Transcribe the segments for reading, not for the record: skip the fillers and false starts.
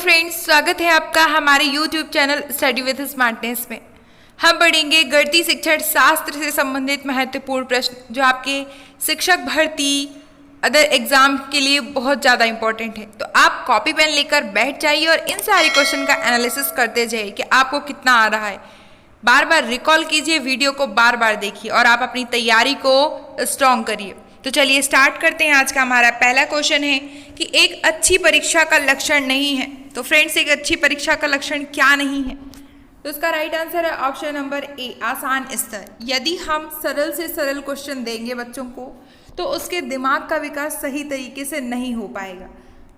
Friends, स्वागत है आपका हमारे YouTube channel study with smartness में। हम पढ़ेंगे गणितीय शिक्षण शास्त्र से संबंधित महत्वपूर्ण प्रश्न जो आपके शिक्षक भर्ती अदर एग्जाम के लिए बहुत ज़्यादा इंपॉर्टेंट है। तो आप कॉपी पेन लेकर बैठ जाइए और इन सारे क्वेश्चन का एनालिसिस करते जाइए कि आपको कितना आ रहा है। बार बार रिकॉल कीजिए, वीडियो को बार बार देखिए और आप अपनी तैयारी को स्ट्रॉन्ग करिए। तो चलिए स्टार्ट करते हैं। आज का हमारा पहला क्वेश्चन है कि एक अच्छी परीक्षा का लक्षण नहीं है। तो फ्रेंड्स, एक अच्छी परीक्षा का लक्षण क्या नहीं है? तो इसका राइट आंसर है ऑप्शन नंबर ए, आसान स्तर। यदि हम सरल से सरल क्वेश्चन देंगे बच्चों को तो उसके दिमाग का विकास सही तरीके से नहीं हो पाएगा,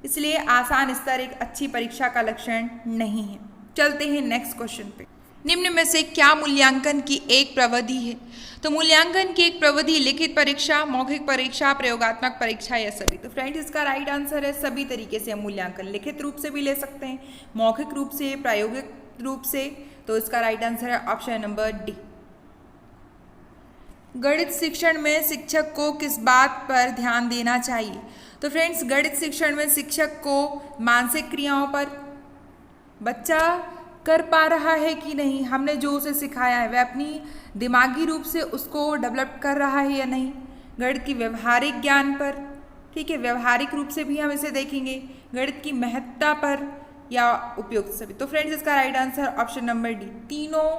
इसलिए आसान स्तर एक अच्छी परीक्षा का लक्षण नहीं है। चलते हैं नेक्स्ट क्वेश्चन पे। निम्न में से क्या मूल्यांकन की एक प्रविधि है? तो मूल्यांकन की एक प्रविधि लिखित परीक्षा, मौखिक परीक्षा, प्रयोगात्मक परीक्षा या सभी। तो फ्रेंड्स, इसका राइट आंसर है सभी तरीके से हम मूल्यांकन लिखित रूप से भी ले सकते हैं, मौखिक रूप से, प्रायोगिक रूप से। तो इसका राइट आंसर है ऑप्शन नंबर डी। गणित शिक्षण में शिक्षक को किस बात पर ध्यान देना चाहिए? तो फ्रेंड्स, गणित शिक्षण में शिक्षक को मानसिक क्रियाओं पर, बच्चा कर पा रहा है कि नहीं, हमने जो उसे सिखाया है वह अपनी दिमागी रूप से उसको डेवलप कर रहा है या नहीं, गणित की व्यवहारिक ज्ञान पर, ठीक है, व्यवहारिक रूप से भी हम इसे देखेंगे, गणित की महत्ता पर या उपयुक्त सभी। तो फ्रेंड्स, इसका right answer option number D. तीनों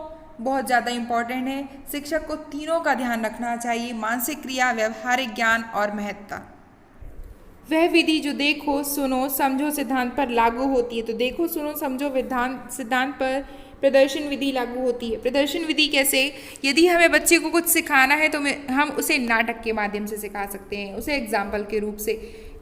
बहुत ज़्यादा इंपॉर्टेंट है, शिक्षक को तीनों का ध्यान रखना चाहिए, मानसिक क्रिया, व्यवहारिक ज्ञान और महत्ता। वह विधि जो देखो सुनो समझो सिद्धांत पर लागू होती है। तो देखो सुनो समझो सिद्धांत पर प्रदर्शन विधि लागू होती है। प्रदर्शन विधि कैसे? यदि हमें बच्चे को कुछ सिखाना है तो हम उसे नाटक के माध्यम से सिखा सकते हैं, उसे एग्जाम्पल के रूप से,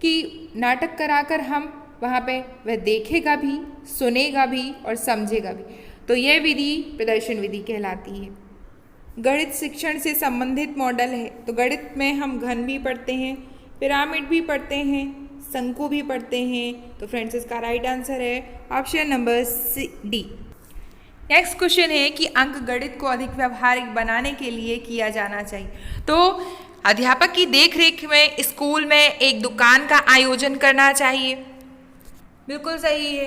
कि नाटक कराकर हम वहाँ पे वह देखेगा भी, सुनेगा भी और समझेगा भी। तो यह विधि प्रदर्शन विधि कहलाती है। गणित शिक्षण से संबंधित मॉडल है। तो गणित में हम घन भी पढ़ते हैं, पिरामिड भी पढ़ते हैं, शंकु भी पढ़ते हैं। तो फ्रेंड्स, इसका राइट आंसर है option number D. Next question है कि अंक गणित को अधिक व्यवहारिक बनाने के लिए किया जाना चाहिए। तो अध्यापक की देखरेख में स्कूल में एक दुकान का आयोजन करना चाहिए, बिल्कुल सही है।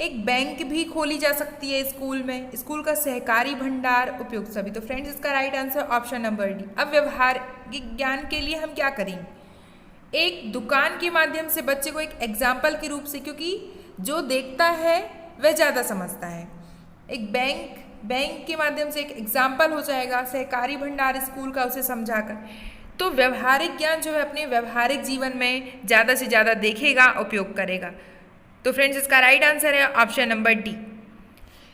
एक बैंक भी खोली जा सकती है स्कूल में, स्कूल का सहकारी भंडार उपयुक्त सभी। तो फ्रेंड्स, इसका right answer option number D. अब व्यवहारिक ज्ञान के लिए हम क्या करेंगे? एक दुकान के माध्यम से बच्चे को एक एग्जाम्पल के रूप से, क्योंकि जो देखता है वह ज़्यादा समझता है, एक बैंक के माध्यम से एक एग्जाम्पल हो जाएगा, सहकारी भंडार स्कूल का उसे समझाकर। तो व्यवहारिक ज्ञान जो है अपने व्यवहारिक जीवन में ज़्यादा से ज़्यादा देखेगा, उपयोग करेगा। तो फ्रेंड्स, इसका राइट आंसर है ऑप्शन नंबर डी।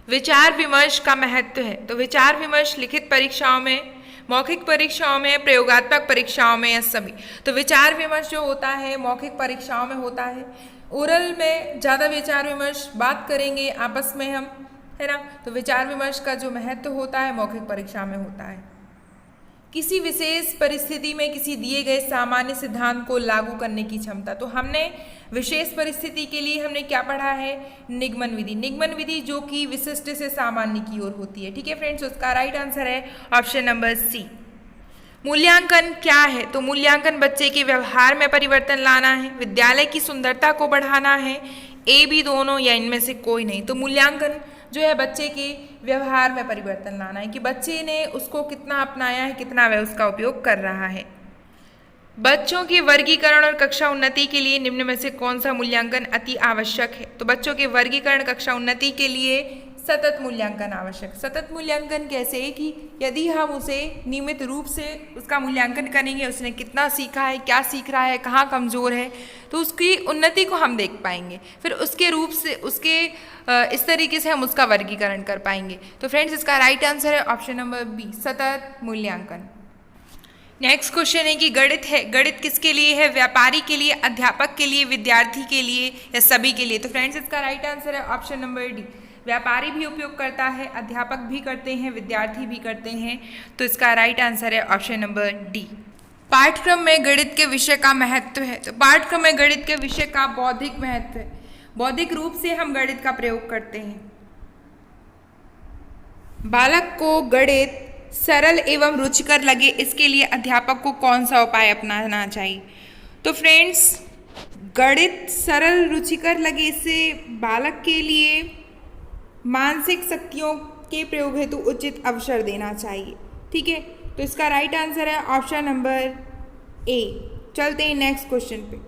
विचार विमर्श का महत्व है। तो विचार विमर्श लिखित परीक्षाओं में, मौखिक परीक्षाओं में, प्रयोगात्मक परीक्षाओं में या सभी। तो विचार विमर्श जो होता है मौखिक परीक्षाओं में होता है, ओरल में ज़्यादा विचार विमर्श बात करेंगे आपस में हम, है ना। तो विचार विमर्श का जो महत्व होता है मौखिक परीक्षा में होता है। किसी विशेष परिस्थिति में किसी दिए गए सामान्य सिद्धांत को लागू करने की क्षमता। तो हमने विशेष परिस्थिति के लिए हमने क्या पढ़ा है? निगमन विधि। निगमन विधि जो कि विशिष्ट से सामान्य की ओर होती है, ठीक है फ्रेंड्स। उसका राइट आंसर है ऑप्शन नंबर सी। मूल्यांकन क्या है? तो मूल्यांकन बच्चे के व्यवहार में परिवर्तन लाना है, विद्यालय की सुंदरता को बढ़ाना है, ए बी दोनों या इनमें से कोई नहीं। तो मूल्यांकन जो है बच्चे के व्यवहार में परिवर्तन लाना है कि बच्चे ने उसको कितना अपनाया है, कितना वह उसका उपयोग कर रहा है। बच्चों के वर्गीकरण और कक्षा उन्नति के लिए निम्न में से कौन सा मूल्यांकन अति आवश्यक है? तो बच्चों के वर्गीकरण, कक्षा उन्नति के लिए सतत मूल्यांकन आवश्यक। सतत मूल्यांकन कैसे? कि यदि हम उसे नियमित रूप से उसका मूल्यांकन करेंगे, उसने कितना सीखा है, क्या सीख रहा है, कहाँ कमज़ोर है, तो उसकी उन्नति को हम देख पाएंगे। फिर उसके रूप से इस तरीके से हम उसका वर्गीकरण कर पाएंगे। तो फ्रेंड्स, इसका राइट आंसर है ऑप्शन नंबर बी, सतत मूल्यांकन। नेक्स्ट क्वेश्चन है कि गणित है, गणित किसके लिए है? व्यापारी के लिए, अध्यापक के लिए, विद्यार्थी के लिए या सभी के लिए? तो फ्रेंड्स, इसका राइट आंसर है ऑप्शन नंबर डी। व्यापारी भी उपयोग करता है, अध्यापक भी करते हैं, विद्यार्थी भी करते हैं। तो इसका राइट आंसर है ऑप्शन नंबर डी। पाठ्यक्रम में गणित के विषय का महत्व है। तो पाठ्यक्रम में गणित के विषय का बौद्धिक महत्व है, बौद्धिक रूप से हम गणित का प्रयोग करते हैं। बालक को गणित सरल एवं रुचिकर लगे, इसके लिए अध्यापक को कौन सा उपाय अपनाना चाहिए? तो फ्रेंड्स, गणित सरल रुचिकर लगे, इससे बालक के लिए मानसिक शक्तियों के प्रयोग हेतु उचित अवसर देना चाहिए। ठीक है, तो इसका राइट आंसर है ऑप्शन नंबर ए। चलते हैं नेक्स्ट क्वेश्चन पे।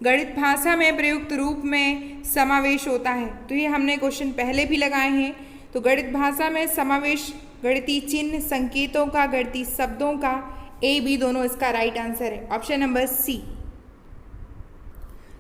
गणित भाषा में प्रयुक्त रूप में समावेश होता है, तो ये हमने क्वेश्चन पहले भी लगाए हैं। तो गणित भाषा में समावेश गणितीय चिन्ह, संकेतों का, गणितीय शब्दों का, ए बी दोनों इसका राइट आंसर है ऑप्शन नंबर सी।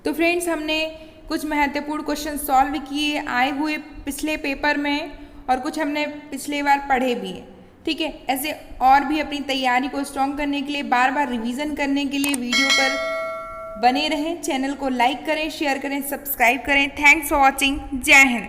तो फ्रेंड्स, हमने कुछ महत्वपूर्ण क्वेश्चन सॉल्व किए आए हुए पिछले पेपर में, और कुछ हमने पिछले बार पढ़े भी हैं। ठीक है, ऐसे और भी अपनी तैयारी को स्ट्रॉन्ग करने के लिए, बार बार रिवीजन करने के लिए वीडियो पर बने रहें। चैनल को लाइक करें, शेयर करें, सब्सक्राइब करें। Thanks for watching. जय हिंद।